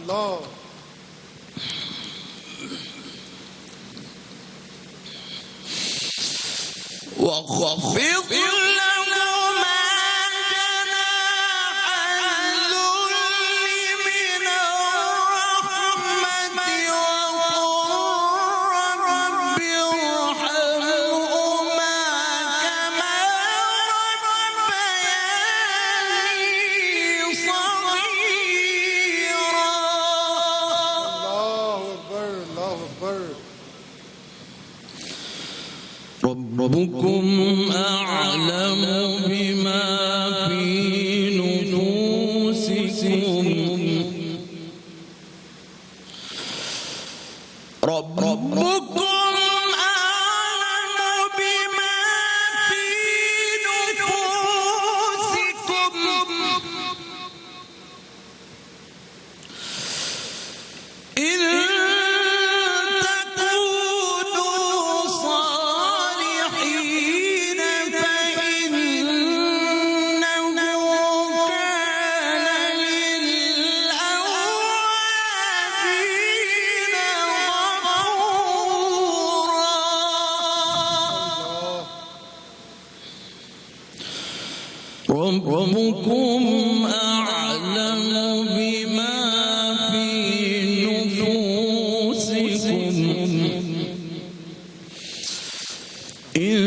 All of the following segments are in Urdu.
اللہ وَخَفِضْ لَهُمَا جَنَاحَ الذُّلِّ مِنَ الرَّحْمَةِ وَقُل رَّبِّ ارْحَمْهُمَا كَمَا رَبَّيَانِي صَغِيرًا. اللہ اکبر اللہ اکبر. ربكم أعلم بما في نفوسكم ربكم أعلم بما في نفوسكم إن تكونوا صالحين فإنه كان للأوابين غفورا. ربكم أعلم بما في نفوسكم إن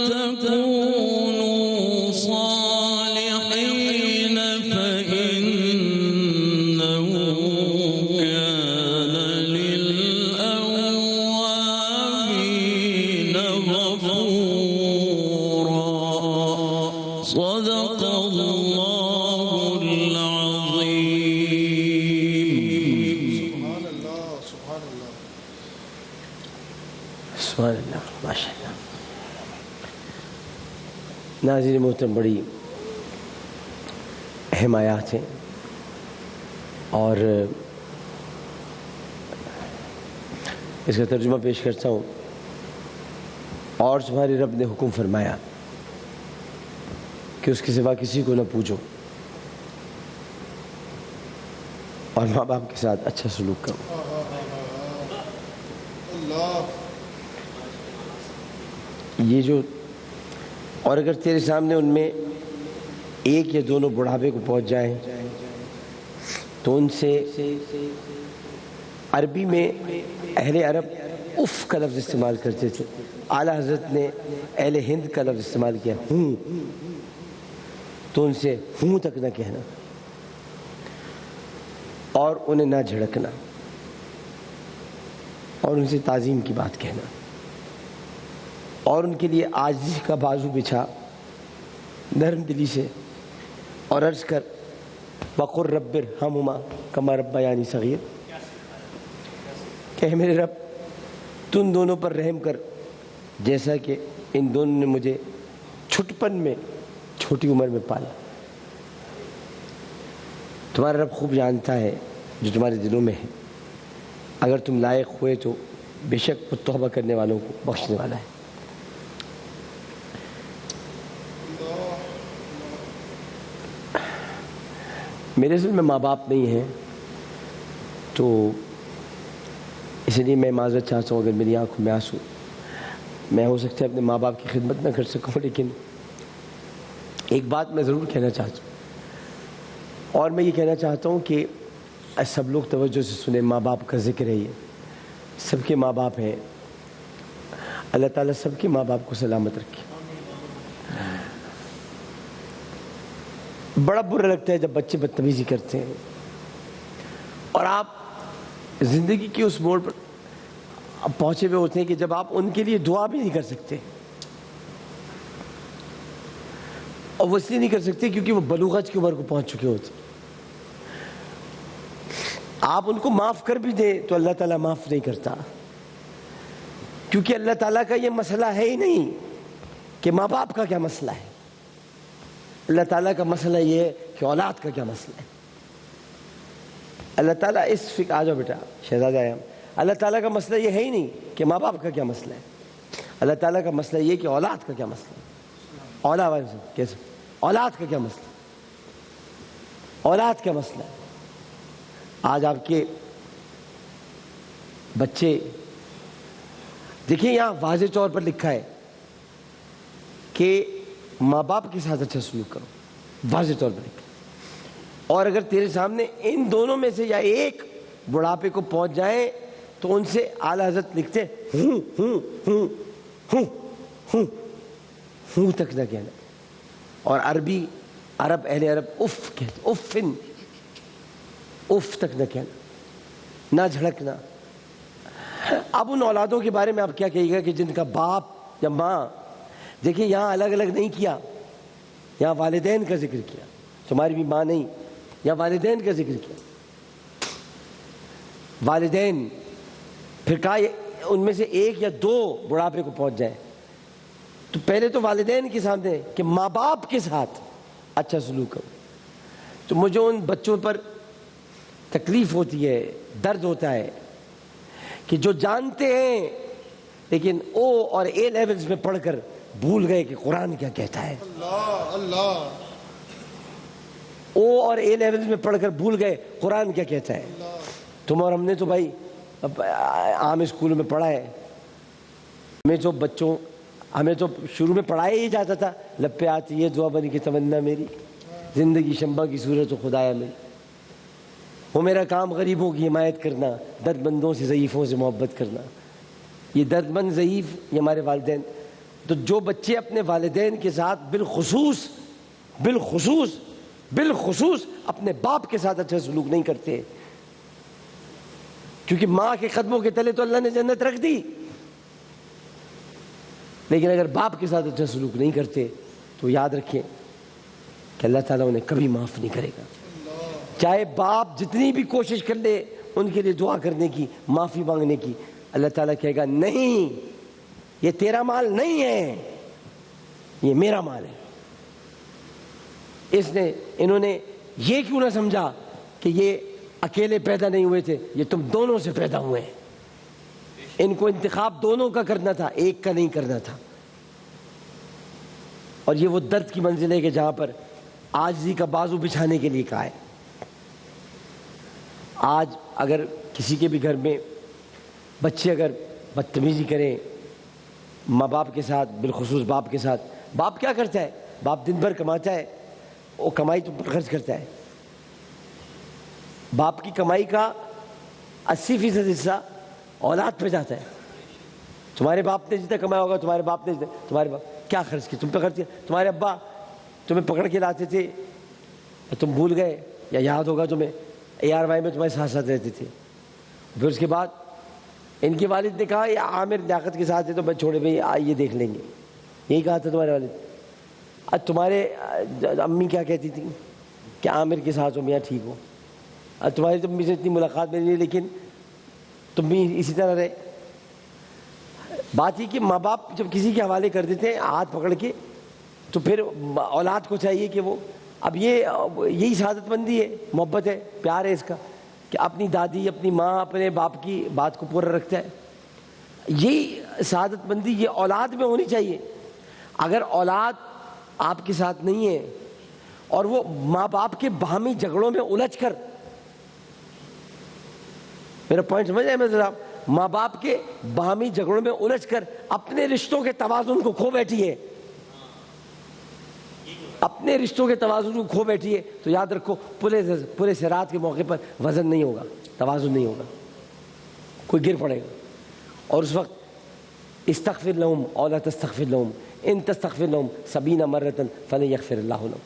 تكونوا صالحين فإنه كان للأوابين غفورا. صدق الله العظيم. سبحان اللہ سبحان اللہ. سبحان اللہ ماشاء اللہ. ناظرین محترم، بڑی اہم آیات ہیں اور اس کا ترجمہ پیش کرتا ہوں. اور تمہارے رب نے حکم فرمایا کہ اس کے سوا کسی کو نہ پوچھو اور ماں باپ کے ساتھ اچھا سلوک کرو. اللہ یہ جو اور اگر تیرے سامنے ان میں ایک یا دونوں بڑھاپے کو پہنچ جائیں تو ان سے عربی میں اہل عرب اف کا لفظ استعمال کرتے تھے. اعلیٰ حضرت نے اہل ہند کا لفظ استعمال کیا ہوں، تو ان سے ہوں تک نہ کہنا اور انہیں نہ جھڑکنا اور ان سے تعظیم کی بات کہنا اور ان کے لیے عاجزی کا بازو بچھا نرم دلی سے اور عرض کر وَقُلْ رَبِّ ارْحَمْهُمَا كَمَا رَبَّيَانِي صَغِيرًا، کہ میرے رب تم دونوں پر رحم کر جیسا کہ ان دونوں نے مجھے چھٹپن میں چھوٹی عمر میں پالا. تمہارا رب خوب جانتا ہے جو تمہارے دلوں میں ہے. اگر تم لائق ہوئے تو بے شک وہ توبہ کرنے والوں کو بخشنے والا ہے. میرے ذہن میں ماں باپ نہیں ہیں تو اس لیے میں معذرت چاہتا ہوں اگر میری آنکھوں میں آنسو. میں ہو سکتا ہے اپنے ماں باپ کی خدمت نہ کر سکوں، لیکن ایک بات میں ضرور کہنا چاہتا ہوں اور میں یہ کہنا چاہتا ہوں کہ سب لوگ توجہ سے سنیں. ماں باپ کا ذکر ہے، یہ سب کے ماں باپ ہیں. اللہ تعالیٰ سب کے ماں باپ کو سلامت رکھے. بڑا برا لگتا ہے جب بچے بدتمیزی کرتے ہیں اور آپ زندگی کی اس موڑ پر پہنچے ہوئے ہوتے ہیں کہ جب آپ ان کے لیے دعا بھی نہیں کر سکتے. اور وہ اس لیے نہیں کر سکتے کیونکہ وہ بلوغت کی عمر کو پہنچ چکے ہوتے. آپ ان کو معاف کر بھی دیں تو اللہ تعالیٰ معاف نہیں کرتا، کیونکہ اللہ تعالیٰ کا یہ مسئلہ ہے ہی نہیں کہ ماں باپ کا کیا مسئلہ ہے. اللہ تعالیٰ کا مسئلہ یہ ہے کہ اولاد کا کیا مسئلہ ہے. اللہ تعالیٰ اس فکر آ جاؤ بیٹا شہزادہ آیا. اللہ تعالیٰ کا مسئلہ یہ ہے ہی نہیں کہ ماں باپ کا کیا مسئلہ ہے. اللہ تعالیٰ کا مسئلہ یہ کہ اولاد کا کیا مسئلہ ہے. اولاد کا کیا مسئلہ ہے. اولاد کا مسئلہ ہے. آج آپ کے بچے دیکھیں یہاں واضح طور پر لکھا ہے کہ ماں باپ کے ساتھ اچھا سلوک کرو، واضح طور پر لکھا ہے۔ اور اگر تیرے سامنے ان دونوں میں سے یا ایک بڑھاپے کو پہنچ جائیں تو ان سے اعلیٰ حضرت لکھتے ہوں تک نہ کہنا، اور عرب اہل عرب اف کہتے، افن، اف تک نہ کہنا، نہ جھڑکنا۔ اب ان اولادوں کے بارے میں آپ کیا کہیے گا کہ جن کا باپ یا ماں، دیکھیں یہاں الگ الگ نہیں کیا، یہاں والدین کا ذکر کیا، تمہاری بھی ماں نہیں، یہاں والدین کا ذکر کیا، والدین۔ پھر کہا ان میں سے ایک یا دو بڑھاپے کو پہنچ جائیں، تو پہلے تو والدین کے سامنے کہ ماں باپ کے ساتھ اچھا سلوک کرو۔ تو مجھے ان بچوں پر تکلیف ہوتی ہے، درد ہوتا ہے کہ جو جانتے ہیں لیکن او اور اے لیولز میں پڑھ کر بھول گئے کہ قرآن کیا کہتا ہے، اللہ اللہ، او اور اے لیولز میں پڑھ کر بھول گئے قرآن کیا کہتا ہے۔ تم اور ہم نے تو بھائی عام اسکولوں میں پڑھا ہے، ہمیں تو شروع میں پڑھایا ہی جاتا تھا، لب پہ آتی ہے دعا بنی کی تمنا میری، زندگی شمبا کی صورت و خدایا میری، وہ میرا کام غریبوں کی حمایت کرنا، درد مندوں سے ضعیفوں سے محبت کرنا۔ یہ درد مند ضعیف یہ ہمارے والدین، تو جو بچے اپنے والدین کے ساتھ بالخصوص اپنے باپ کے ساتھ اچھا سلوک نہیں کرتے، کیونکہ ماں کے قدموں کے تلے تو اللہ نے جنت رکھ دی، لیکن اگر باپ کے ساتھ اچھا سلوک نہیں کرتے تو یاد رکھیں کہ اللہ تعالیٰ انہیں کبھی معاف نہیں کرے گا۔ چاہے باپ جتنی بھی کوشش کر لے ان کے لیے دعا کرنے کی، معافی مانگنے کی، اللہ تعالیٰ کہے گا نہیں، یہ تیرا مال نہیں ہے، یہ میرا مال ہے۔ انہوں نے یہ کیوں نہ سمجھا کہ یہ اکیلے پیدا نہیں ہوئے تھے، یہ تم دونوں سے پیدا ہوئے ہیں، ان کو انتخاب دونوں کا کرنا تھا، ایک کا نہیں کرنا تھا۔ اور یہ وہ درد کی منزل ہے کہ جہاں پر عاجزی کا بازو بچھانے کے لیے کہا ہے۔ آج اگر کسی کے بھی گھر میں بچے اگر بدتمیزی کریں ماں باپ کے ساتھ، بالخصوص باپ کے ساتھ، باپ کیا کرتا ہے؟ باپ دن بھر کماتا ہے، وہ کمائی تو خرچ کرتا ہے، باپ کی کمائی کا 80% حصہ اولاد پہ جاتا ہے۔ تمہارے باپ نے جتنا کمایا ہوگا، تمہارے باپ کیا خرچ کیا؟ تم پہ خرچ کیا۔ تمہارے ابا تمہیں پکڑ کے لاتے تھے، تم بھول گئے، یا یاد ہوگا تمہیں ARY میں تمہارے ساتھ رہتے تھے۔ پھر اس کے بعد ان کے والد نے کہا یہ عامر لیاقت کے ساتھ ہے تو میں چھوڑے بھائی آئیے دیکھ لیں گے، یہی کہا تھا تمہارے والد۔ اب تمہارے امی کیا کہتی تھی کہ عامر کے ساتھ ہو میاں ٹھیک ہو۔ اب تمہاری تو امی سے اتنی ملاقات میں نہیں، لیکن تم بھی اسی طرح رہے۔ بات یہ کہ ماں باپ جب کسی کے حوالے کر دیتے ہیں ہاتھ پکڑ کے، تو پھر اولاد کو چاہیے کہ وہ، اب یہی سعادت مندی ہے، محبت ہے، پیار ہے اس کا، کہ اپنی دادی اپنی ماں اپنے باپ کی بات کو پورا رکھتا ہے۔ یہی سعادت مندی یہ اولاد میں ہونی چاہیے۔ اگر اولاد آپ کے ساتھ نہیں ہے اور وہ ماں باپ کے باہمی جھگڑوں میں الجھ کر، میرا پوائنٹ سمجھ رہے ہیں ذرا، ماں باپ کے باہمی جھگڑوں میں الجھ کر اپنے رشتوں کے توازن کو کھو بیٹھی ہے، اپنے رشتوں کے توازن کو کھو بیٹھی ہے، تو یاد رکھو پورے صراط کے موقع پر وزن نہیں ہوگا، توازن نہیں ہوگا، کوئی گر پڑے گا۔ اور اس وقت استغفر لهم او لا تستغفر لهم ان تستغفر لهم 70 مرة فلن يغفر الله لهم۔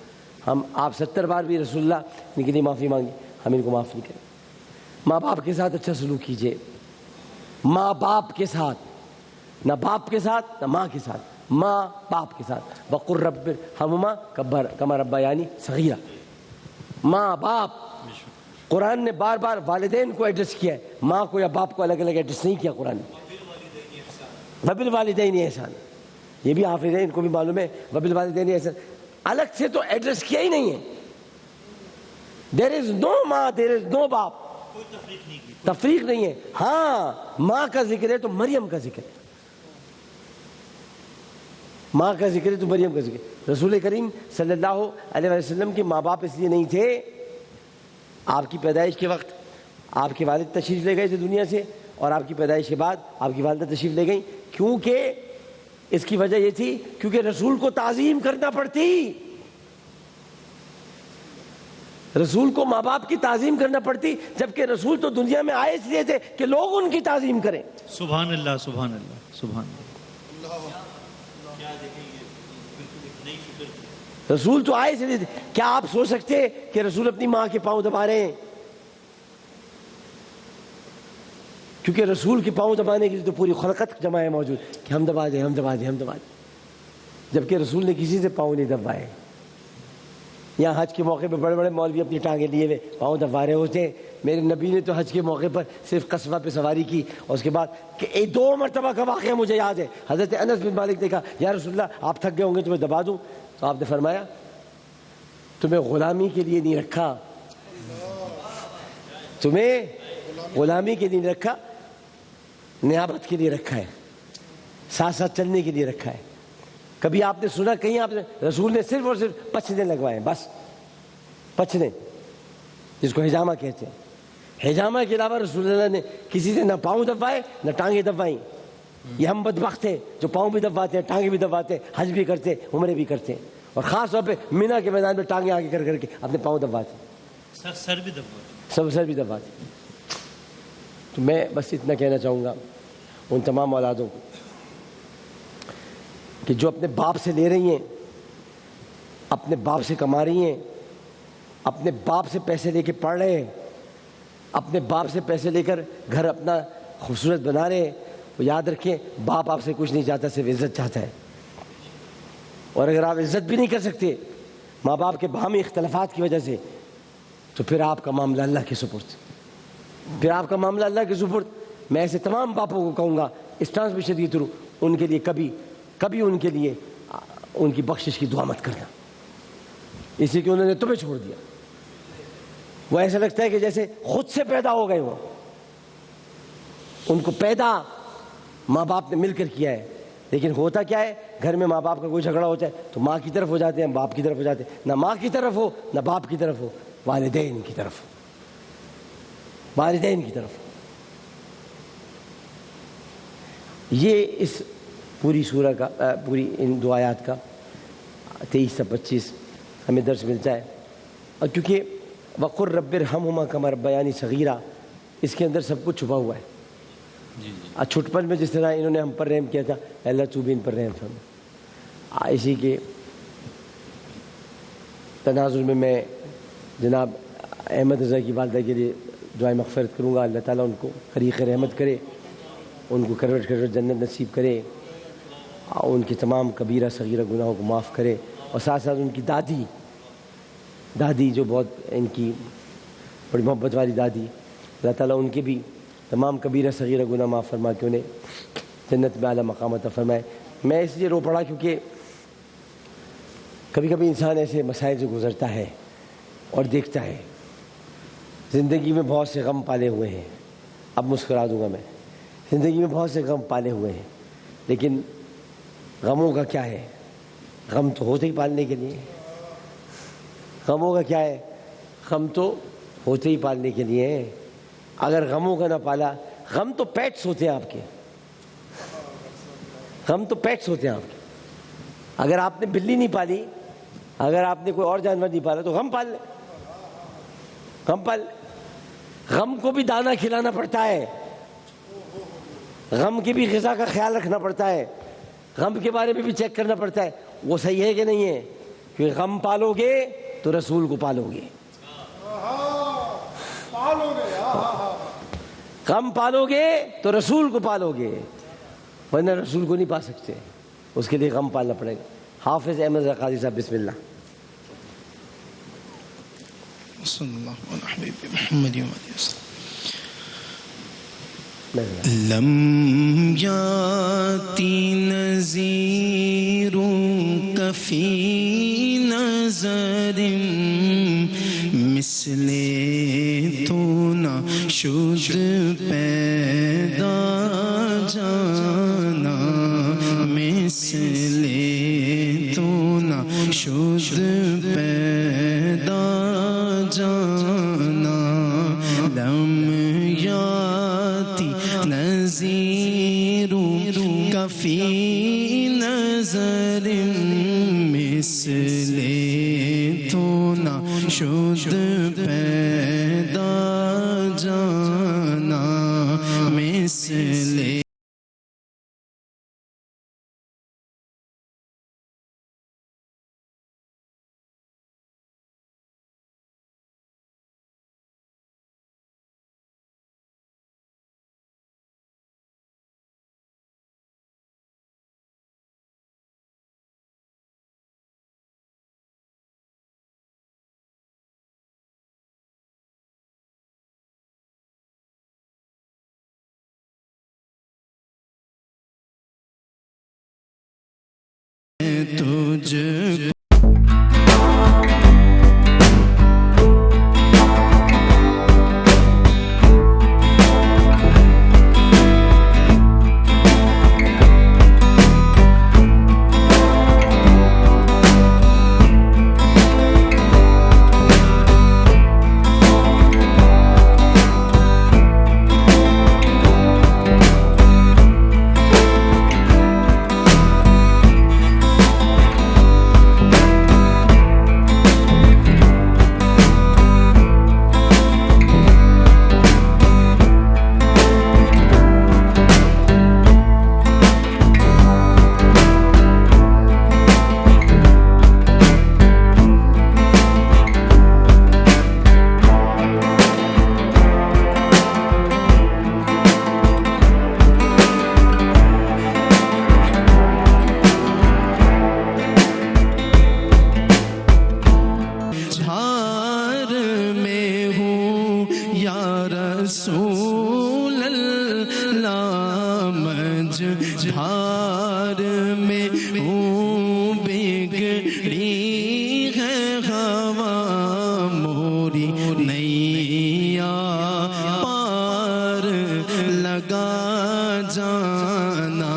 ہم آپ 70 بار بھی رسول اللہ ان کے لیے معافی مانگی، ہم ان کو معاف نہیں کریں۔ ماں باپ کے ساتھ اچھا سلوک کیجیے، ماں باپ کے ساتھ، نہ باپ کے ساتھ نہ ماں کے ساتھ، ماں باپ کے ساتھ۔ وقل رب ارحمہما کما ربیانی صغیرا۔ ماں باپ، قرآن نے بار بار والدین کو ایڈریس کیا ہے، ماں کو یا باپ کو الگ الگ ایڈریس نہیں کیا قرآن نے۔ وبالوالدین احسان، یہ بھی حافظ ہیں، ان کو بھی معلوم ہے، وبالوالدین احسان الگ سے تو ایڈریس کیا ہی نہیں ہے۔ دیر از نو ماں، دیر از نو باپ، تفریق نہیں ہے۔ ہاں ماں کا ذکر ہے تو مریم کا ذکر ہے، ماں کا ذکر ہے تو مریم کا ذکر ہے۔ رسول کریم صلی اللہ علیہ وسلم کے ماں باپ اس لیے نہیں تھے، آپ کی پیدائش کے وقت آپ کے والد تشریف لے گئے تھے دنیا سے اور آپ کی پیدائش کے بعد آپ کی والدہ تشریف لے گئیں، کیونکہ اس کی وجہ یہ تھی کیونکہ رسول کو تعظیم کرنا پڑتی، رسول کو ماں باپ کی تعظیم کرنا پڑتی، جبکہ رسول تو دنیا میں آئے اس لیے تھے کہ لوگ ان کی تعظیم کریں۔ سبحان اللہ سبحان اللہ سبحان اللہ۔ رسول تو آئے اس لیے تھے۔ کیا آپ سوچ سکتے کہ رسول اپنی ماں کے پاؤں دبا رہے ہیں؟ کیونکہ رسول کے پاؤں دبانے کے لیے تو پوری خلقت جمع ہے موجود کہ ہم دبا دیں ہم دبا دیں ہم دبا دیں، جبکہ رسول نے کسی سے پاؤں نہیں دبائے۔ یہاں حج کے موقع پہ بڑے بڑے مولوی اپنی ٹانگیں لیے ہوئے پاؤں دبا رہے ہوتے ہیں، میرے نبی نے تو حج کے موقع پر صرف قصبہ پہ سواری کی، اور اس کے بعد کہ 2 مرتبہ کا واقعہ مجھے یاد ہے، حضرت انس بن مالک نے کہا یا رسول اللہ آپ تھک گئے ہوں گے تو میں دبا دوں، تو آپ نے فرمایا تمہیں غلامی کے لیے نہیں رکھا، تمہیں غلامی کے لیے نہیں رکھا، نیابت کے لیے رکھا ہے، ساتھ ساتھ چلنے کے لیے رکھا ہے۔ کبھی آپ نے سنا کہیں آپ نے رسول نے صرف اور صرف پچھنے لگوائے، بس پچھنے، جس کو حجامہ کہتے ہیں، حجامہ کے علاوہ رسول اللہ نے کسی سے نہ پاؤں دبائے نہ ٹانگیں دبائیں۔ یہ ہم بدبخت ہیں جو پاؤں بھی دباتے ہیں ٹانگیں بھی دباتے ہیں، حج بھی کرتے ہیں عمرے بھی کرتے ہیں، اور خاص طور پہ مینا کے میدان میں ٹانگیں آگے کر کے اپنے پاؤں دباتے ہیں، سر بھی دباتے، سب سر بھی دباتے ہیں۔ تو میں بس اتنا کہنا چاہوں گا ان تمام اولادوں کو کہ جو اپنے باپ سے لے رہی ہیں، اپنے باپ سے کما رہی ہیں، اپنے باپ سے پیسے لے کے پڑھ رہے ہیں، اپنے باپ سے پیسے لے کر گھر اپنا خوبصورت بنا رہے ہیں، وہ یاد رکھیں باپ آپ سے کچھ نہیں چاہتا، صرف عزت چاہتا ہے۔ اور اگر آپ عزت بھی نہیں کر سکتے ماں باپ کے باہمی اختلافات کی وجہ سے، تو پھر آپ کا معاملہ اللہ کے سپرد، پھر آپ کا معاملہ اللہ کے سپرد۔ میں ایسے تمام باپوں کو کہوں گا اس ٹرانسمیشن کے تھرو ان کے لیے کبھی ان کے لیے ان کی بخشش کی دعا مت کرنا، اسی کہ انہوں نے تمہیں چھوڑ دیا۔ وہ ایسا لگتا ہے کہ جیسے خود سے پیدا ہو گئے وہ، ان کو پیدا ماں باپ نے مل کر کیا ہے، لیکن ہوتا کیا ہے گھر میں ماں باپ کا کوئی جھگڑا ہوتا ہے تو ماں کی طرف ہو جاتے ہیں باپ کی طرف ہو جاتے ہیں، نہ ماں کی طرف ہو نہ باپ کی طرف ہو، والدین کی طرف، والدین کی طرف۔ یہ اس پوری سورہ کا پوری ان دو آیات کا 23 سے 25 ہمیں درس ملتا ہے، اور کیونکہ وقر رب ارحمہما کما ربیانی صغیرہ اس کے اندر سب کچھ چھپا ہوا ہے۔ چھٹپن میں جس طرح انہوں نے ہم پر رحم کیا تھا، اللہ تو بھی ان پر رحم فرما۔ اسی کے تناظر میں جناب احمد رضا کی والدہ کے لیے دعائیں مغفرت کروں گا، اللہ تعالیٰ ان کو قریق رحمت کرے، ان کو کروٹ کروٹ جنت نصیب کرے، ان کے تمام کبیرہ صغیرہ گناہوں کو معاف کرے، اور ساتھ ساتھ ان کی دادی جو بہت ان کی بڑی محبت والی دادی، اللہ تعالیٰ ان کے بھی تمام کبیرہ صغیرہ گناہ معاف فرما کے انہیں جنت میں اعلیٰ مقام عطا فرمائے۔ میں اس لیے رو پڑا کیونکہ کبھی کبھی انسان ایسے مسائل سے گزرتا ہے اور دیکھتا ہے زندگی میں بہت سے غم پالے ہوئے ہیں، اب مسکرا دوں گا میں، زندگی میں بہت سے غم پالے ہوئے ہیں، لیکن غموں کا کیا ہے؟ غم تو ہوتے ہی پالنے کے لیے، غموں کا کیا ہے؟ غم تو ہوتے ہی پالنے کے لیے ہیں۔ اگر غموں کا نہ پالا، غم تو پیٹس ہوتے ہیں آپ کے، غم تو پیٹس ہوتے ہیں آپ کے۔ اگر آپ نے بلی نہیں پالی، اگر آپ نے کوئی اور جانور نہیں پالا تو غم پال لیں، غم پال لیں۔ غم کو بھی دانہ کھلانا پڑتا ہے، غم کی بھی غذا کا خیال رکھنا پڑتا ہے، غم کے بارے میں بھی چیک کرنا پڑتا ہے وہ صحیح ہے کہ نہیں ہے، کیونکہ غم پالو گے تو رسول کو پالو گے، غم پالو گے تو رسول کو پالو گے، ورنہ رسول کو نہیں پا سکتے، اس کے لیے غم پالنا پڑے گا۔ حافظ احمد قاضی صاحب بسم اللہ۔ صلی اللہ علیہ حبیب محمد لم یاتی نذیر کفی نظر مثل تو نہ شد پیدا جانا، مثل تو نہ شد پیدا جانا، لم فی نظر مثل تو نہ شد پیدا جانا مثل تجھ رسول اللہ مجھار میں ہوں بگڑی ہے ہوا موری نیا پار لگا جانا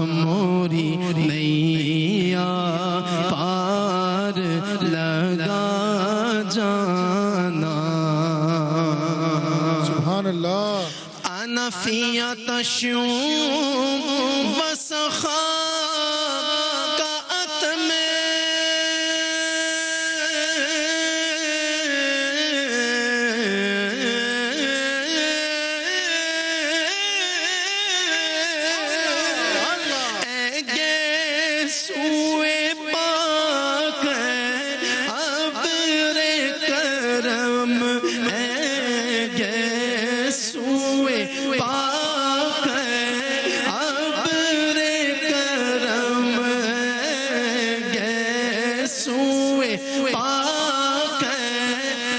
موری نیا پار لگا جانا سبحان اللہ انا فی تشوم وسخا کعت میں اے گیسوئے پاک ابر کرم اے گیسوئے پاک ابر کرم گیسوئے پاک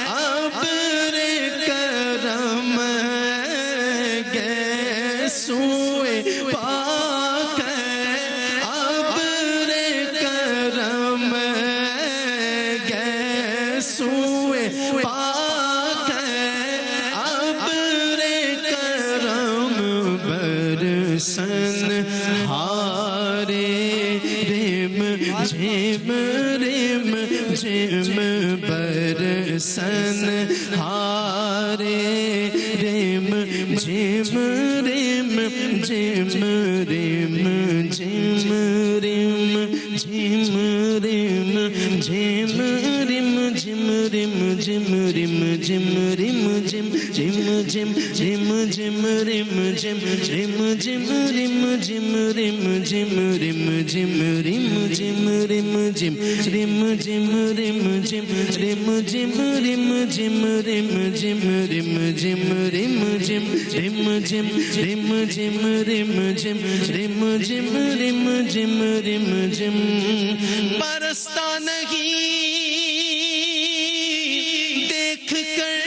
ابر کرم گیسوئے پاک ابر کرم گیسوئے پاک ابر کرم برسن ہارے رم جھم رم جھم برسن ہارے رم جھم رم جھم رم جھم رم جھم رم جھم رم جھم رم جھم رم جھم رم جھم جھم جھم جھم جھم رم جھم جھم جھم رم جھم رم جھم رم جھم رم جھم رم جھم رم جھم رم جھم رم جھم رم جھم رم جھم رم جھم رم جھم رم جھم رم جھم رم جھم رم جھم رم جھم رم جھم برستا نہیں دیکھ کر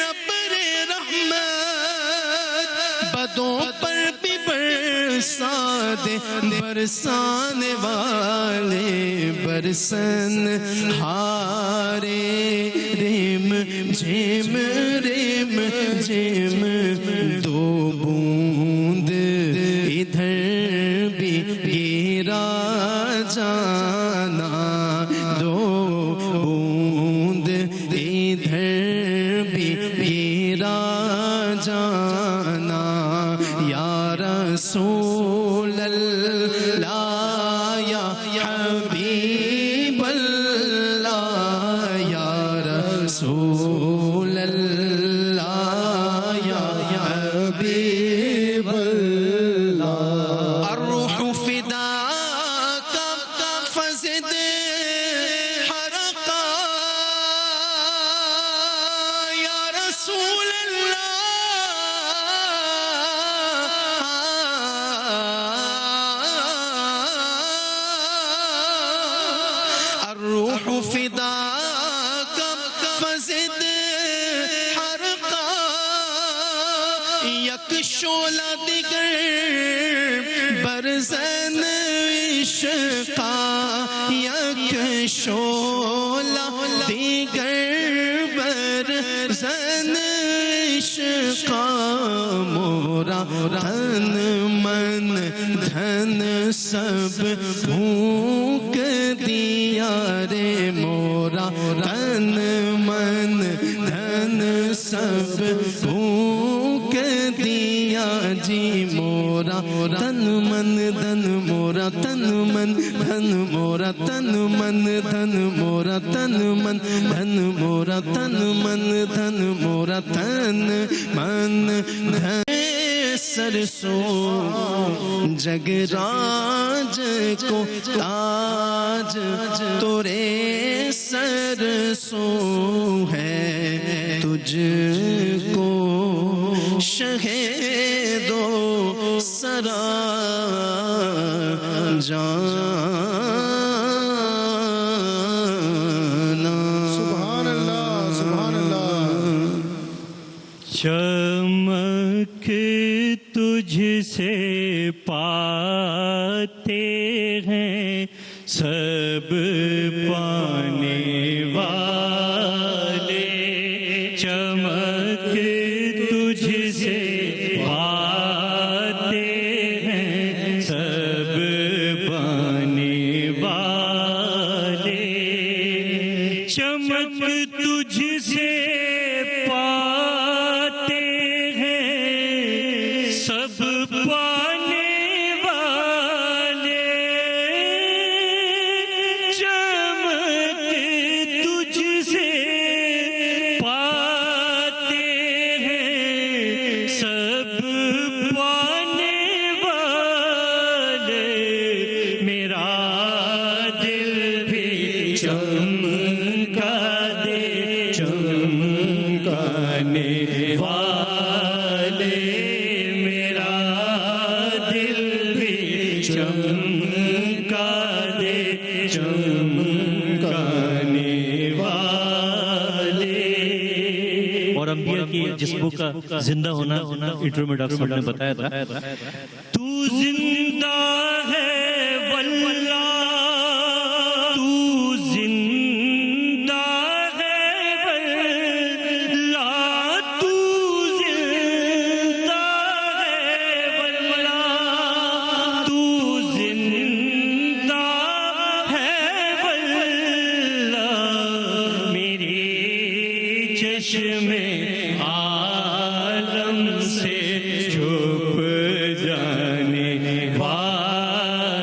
ابر رحمت بدوں پر بھی برسا دے برسانے والے برسن ہارے رم جھم رم جھم دو بوند ادھر بھی گرا جانا دو بوند ادھر بھی گرا جانا یا رسول اللہ یک شعلہ دیگر برزن عشقا یک شعلہ دیگر برزن عشقا مورا تن من دھن سب بھوک دیا رے مورا تن من دھن سب بھوک دیا جی مورا تن من دھن مورا تن من دھن مورا تن من دھن مورا تن من دھن مورا تن من دھن مورا تن من دھن سرسوں جگ راج کو تاج تورے سرسوں ہے تجھ کو شہیدو سرا جانا سبحان اللہ سبحان اللہ چمک تجھ سے پاتے ہیں سب پانے والے چمک تجھ سے پاتے ہیں سب پانے والے چمک تجھ سے پاتے ہیں سب پانے والے چمک تجھ سے پاتے ہیں سب پانے والے میرا دل بھی چمکا دے چمکانے والے میرا دل بھی چمکا دے چمکانے والے اور انبیاء کی جسموں کا زندہ ہونا انٹرو میں ڈاکٹر صاحب نے بتایا تھا. تو زندہ ہے واللہ تو زندہ ہے واللہ تو زندہ ہے واللہ تو زندہ ہے واللہ میری چشم عالم سے چھپ جانے والے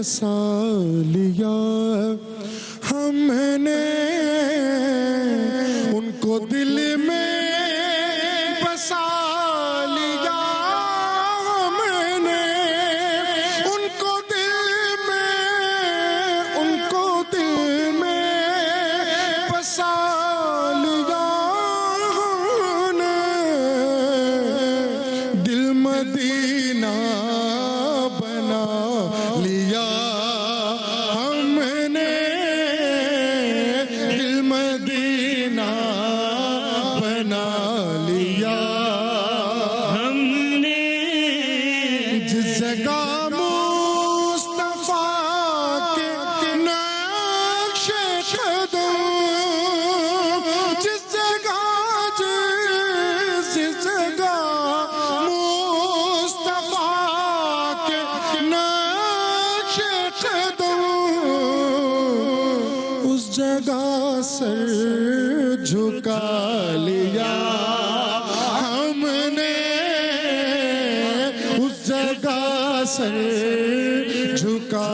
بسا لیا ہم نے ان کو دل میں بسا لیا ہم نے ان کو دل میں بسا لیا ہم نے دل مدینہ بنا لیا ہم نے دل مدینہ بنا لیا ہم نے جس جگہ مصطفیٰ کے نقش قدم جس جگہ مصطفیٰ کے نقش قدم اس جگہ سر جھکا لیا ہم نے اس جگہ سر جھکا